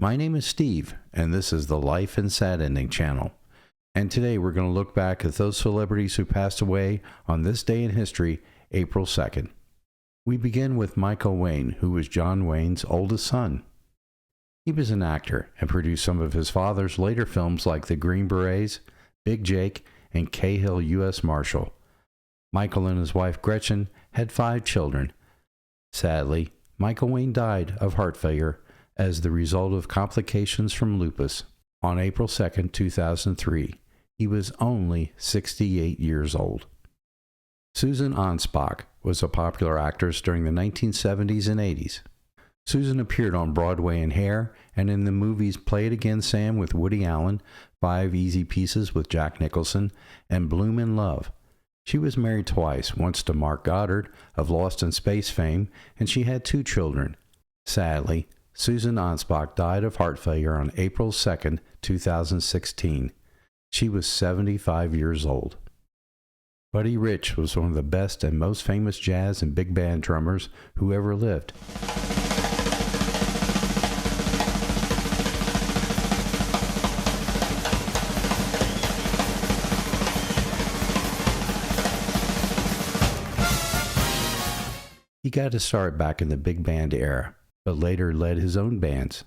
My name is Steve, and this is the Life and Sad Ending channel. And today we're going to look back at those celebrities who passed away on this day in history, April 2nd. We begin with Michael Wayne, who was John Wayne's oldest son. He was an actor and produced some of his father's later films like The Green Berets, Big Jake, and Cahill U.S. Marshal. Michael and his wife Gretchen had 5 children. Sadly, Michael Wayne died of heart failure as the result of complications from lupus on April 2, 2003. He was only 68 years old. Susan Anspach was a popular actress during the 1970s and 80s. Susan appeared on Broadway in Hair and in the movies Play It Again, Sam with Woody Allen, 5 Easy Pieces with Jack Nicholson, and Bloom in Love. She was married twice, once to Mark Goddard of Lost in Space fame, and she had 2 children. Sadly, Susan Anspach died of heart failure on April 2, 2016. She was 75 years old. Buddy Rich was one of the best and most famous jazz and big band drummers who ever lived. He got his start back in the big band era, but later led his own bands.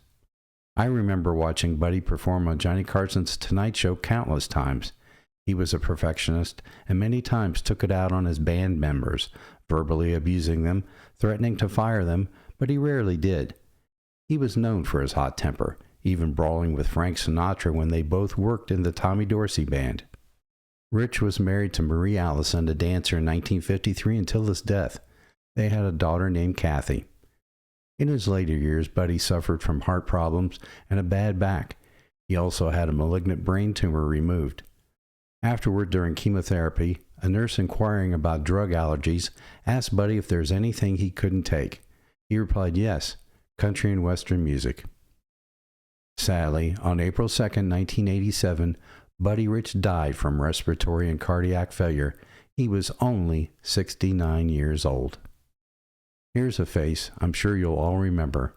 I remember watching Buddy perform on Johnny Carson's Tonight Show countless times. He was a perfectionist and many times took it out on his band members, verbally abusing them, threatening to fire them, but he rarely did. He was known for his hot temper, even brawling with Frank Sinatra when they both worked in the Tommy Dorsey Band. Rich was married to Marie Allison, a dancer, in 1953 until his death. They had a daughter named Kathy. In his later years, Buddy suffered from heart problems and a bad back. He also had a malignant brain tumor removed. Afterward, during chemotherapy, a nurse inquiring about drug allergies asked Buddy if there's anything he couldn't take. He replied, yes, country and western music. Sadly, on April 2, 1987, Buddy Rich died from respiratory and cardiac failure. He was only 69 years old. Here's a face I'm sure you'll all remember.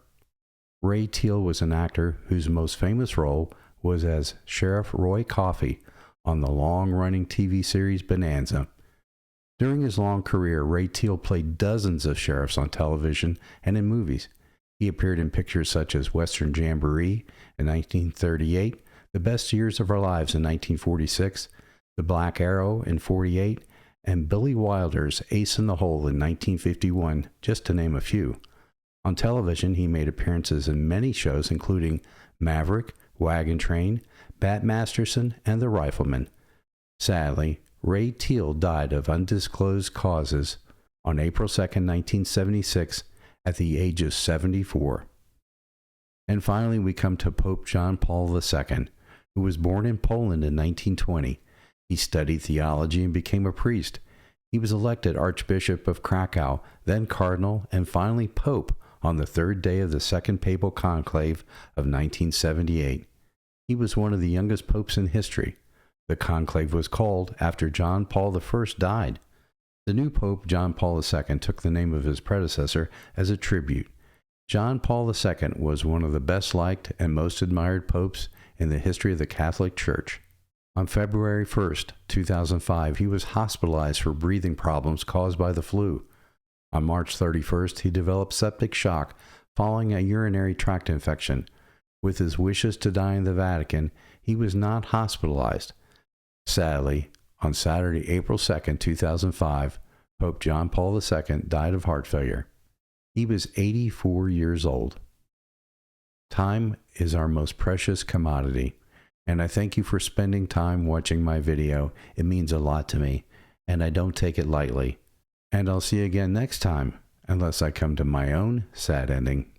Ray Teal was an actor whose most famous role was as Sheriff Roy Coffey on the long-running TV series Bonanza. During his long career, Ray Teal played dozens of sheriffs on television and in movies. He appeared in pictures such as Western Jamboree in 1938, The Best Years of Our Lives in 1946, The Black Arrow in 1948, and Billy Wilder's Ace in the Hole in 1951, just to name a few. On television, he made appearances in many shows including Maverick, Wagon Train, Bat Masterson, and The Rifleman. Sadly, Ray Teal died of undisclosed causes on April 2, 1976, at the age of 74. And finally, we come to Pope John Paul II, who was born in Poland in 1920. He studied theology and became a priest. He was elected Archbishop of Krakow, then Cardinal, and finally Pope on the 3rd day of the Second Papal Conclave of 1978. He was one of the youngest popes in history. The conclave was called after John Paul I died. The new Pope, John Paul II, took the name of his predecessor as a tribute. John Paul II was one of the best-liked and most admired popes in the history of the Catholic Church. On February 1, 2005, he was hospitalized for breathing problems caused by the flu. On March 31st, he developed septic shock following a urinary tract infection. With his wishes to die in the Vatican, he was not hospitalized. Sadly, on Saturday, April 2, 2005, Pope John Paul II died of heart failure. He was 84 years old. Time is our most precious commodity. And I thank you for spending time watching my video. It means a lot to me, and I don't take it lightly. And I'll see you again next time, unless I come to my own sad ending.